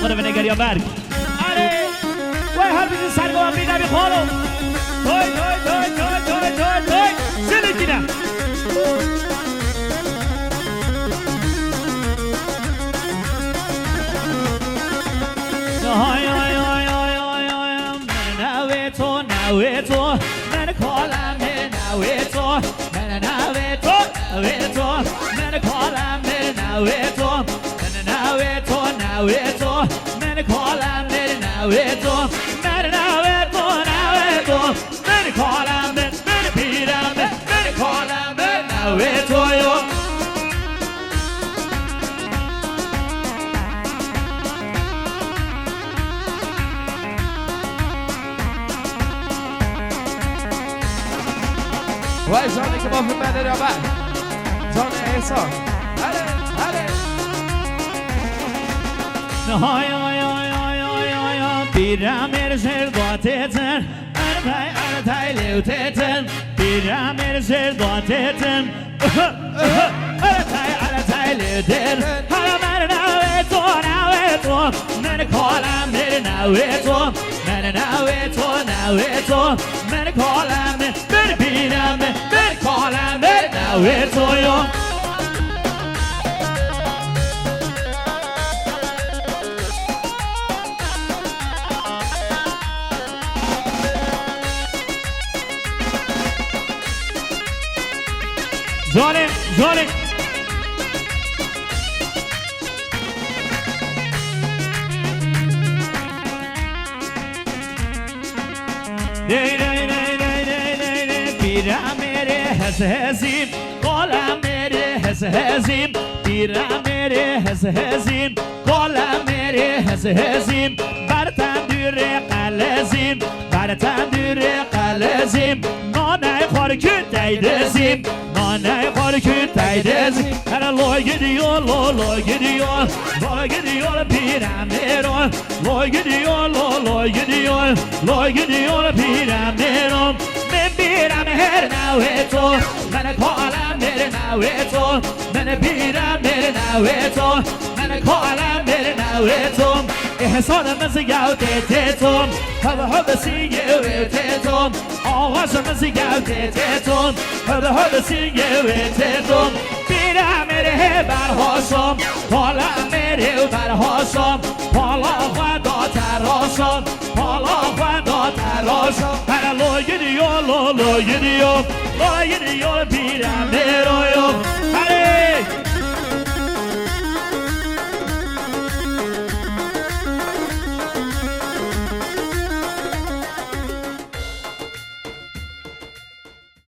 خدا به نگری یا برگ آره وای هر بیزی سرگاه هم بیدمی خالو توی توی توی توی توی توی توی زیلی کنم های های های های های های نوی تو من کالم نوی تو من نوی تو نوی تو من کالم نوی تو من نوی تو نوی تو من کالم نوی تو من نوی تو نوی تو من کالم من پیرم من کالم نوی تو یو وای جانی که با بده رابر جان احسان هله هله های های های های های های بیرم ارزر داتتن ارتای لیوتتن بیرم ارزر داتتن ارتای لیوتتن حالا من نوی تو من کالم نوی تو من نوی تو من کالم من بیرم من کالم نوی تو یو ظالم ظالم بیرم میره هزیم قلم میره هزیم بیرم میره هزیم قلم میره هزیم بر تندور قلزیم بر تندور قلزیم نانه خور که تایدزیم نانه خور که تایدزیم هر لو gidiyor lo gidiyor بیرم میرم لو gidiyor lo gidiyor بیرم میرم من بیرم هر نوی تو من کالم نوی تو من بیرم نوی تو من کالم نوی تو احسان مزیگاو تیتون هب سیگاو تیتون آواز مزیگاو تیتون هب سیگاو تیتون بیرم میره برهاشم حالا میره برهاشم حالا خدا تراشم حالا خدا تراشم هر لو gidiyor